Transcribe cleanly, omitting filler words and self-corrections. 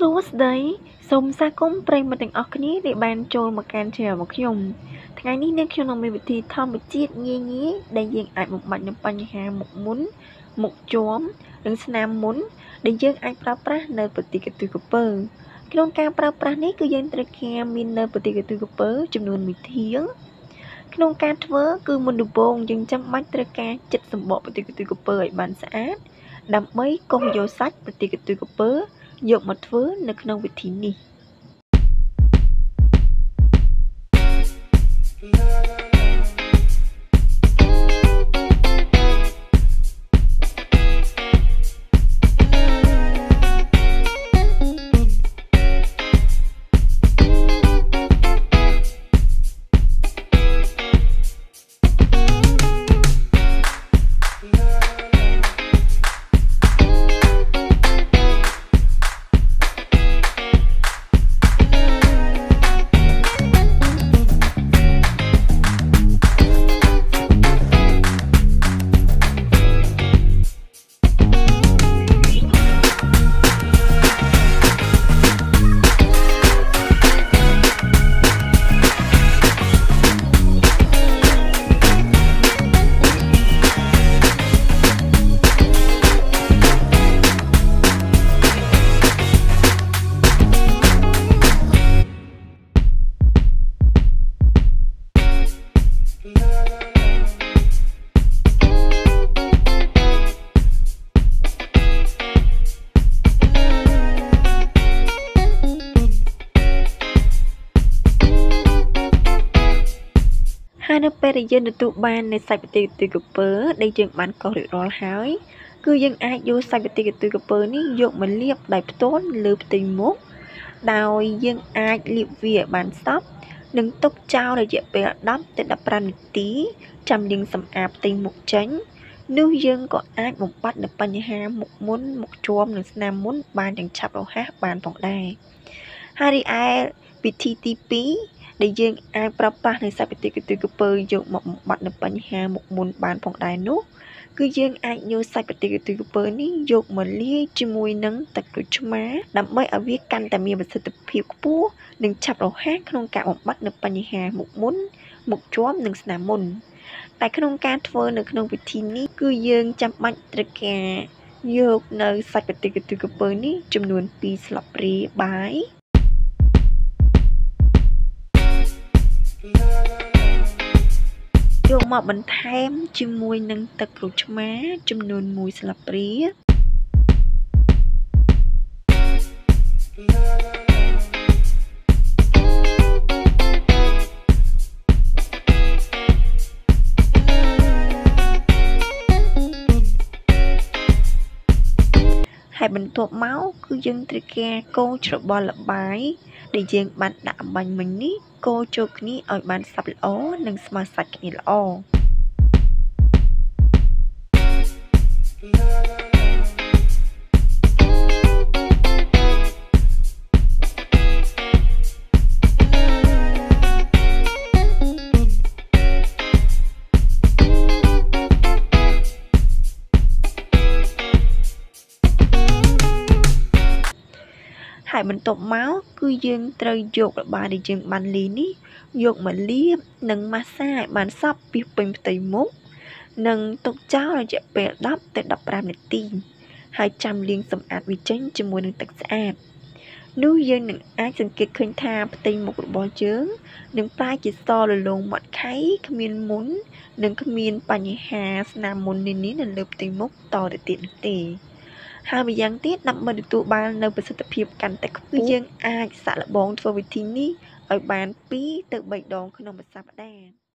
សួស្តីសូមស្វាគមន៍ប្រិយមិត្តទាំងអស់គ្នាដែលបានចូលមកកាន់ channel របស់ខ្ញុំថ្ងៃនេះនាងខ្ញុំនឹងមានវិធីធម្មជាតិងាយៗដែលយើងអាចបំបាច់នូវបញ្ហាមុខមុនមុខជាំនិងស្នាមមុនដែលយើងអាចប្រើប្រាស់នៅប្រតិកទុយក្រពើក្នុងការប្រើប្រាស់នេះគឺយើងត្រូវការមាននៅប្រតិកទុយក្រពើចំនួន1ធាងក្នុងការធ្វើគឺមុនដំបូងយើងចាំបាច់ត្រូវការចិតសម្បកប្រតិកទុយក្រពើឲ្យបានស្អាតដើម្បីកុសយកសាច់ប្រតិកទុយក្រពើយកមកធ្វើនៅក្នុងវិធីនេះហើយនៅពេលដែលយើងទទួលបាននៅសាច់ប្រតិកទុយក្រពើដែលយើងបានកោសរួចរាល់ហើយគឺយើងអាចយកសាច់ប្រតិកទុយក្រពើនេះយកមកលាបដោយផ្ទាល់លើផ្ទៃមុខដោយយើងអាចលាបវាឲ្យបានសព្វនិងទុកចោលរយៈពេល10ទៅ15នាទីចាំយើងសម្អាតផ្ទៃមុខចេញនោះយើងក៏អាចបំបត្តិនៅបញ្ហាមុខមុនមុខជាំនិងស្នាមមុនបានយ៉ាងឆាប់រហ័សបានផងដែរហើយរីឯវិធីទី2ដែលយើងអាចប្រើប្រាស់នៅសាច់ប្រតិកទុយក្រពើយកមកបំបត្តិនៅបញ្ហាមុខមុនបានផងដែរនោះគឺយើងអាចយកសាច់ប្រតិកទុយក្រពើនេះយកមកលាយជាមួយនឹងទឹកក្រូចឆ្មាដើម្បីឲ្យវាកាន់តែមានប្រសិទ្ធភាពខ្ពស់និងឆាប់រហ័សក្នុងការបំបត្តិនៅបញ្ហាមុខមុនមុខជាំនិងស្នាមមុនតែក្នុងការធ្វើនៅក្នុងវិធីនេះគឺយើងចាំបាច់ត្រូវការយកនៅសាច់ប្រតិកទុយក្រពើនេះចំនួន2ស្លាបព្រាបាយយកមកបន្ថែមជាមួយនឹងទឹកក្រូចឆ្មាចំនួន1ស្លាបព្រាហើយបន្ទាប់មកគឺយើងត្រូវការកូរច្របល់ល្បាយដែលយើងបានដាក់អំបញ្ញមិញនេះកូរចូលគ្នាឲ្យបានសព្វល្អនិងស្មើសាច់គ្នាល្អហើយបន្ទាប់មកគឺយើងត្រូវយកល្បាយដែលយើងបានលាយនេះយកមកលាបនិងម៉ាស្សាឲ្យបានសព្វពីពេញផ្ទៃមុខនិងទុកចោលរយៈពេល10ទៅ15នាទីហើយចាំលាងសម្អាតវាចេញជាមួយនឹងទឹកស្អាតនោះយើងនឹងអាចសង្កេតឃើញថាផ្ទៃមុខរបស់យើងនឹងប្រែជាសរលោងមាត់ខៃគ្មានមុននិងគ្មានបញ្ហាស្នាមមុននានានៅលើផ្ទៃមុខតទៅទៀតនោះទេហើយម្យ៉ាងទៀតដើម្បីទទួលបាននៅប្រសិទ្ធភាពកាន់តែខ្ពស់យើងអាចសាកល្បងធ្វើវិធីនេះឲ្យបាន2ទៅ3ដងក្នុងមួយសប្តាហ៍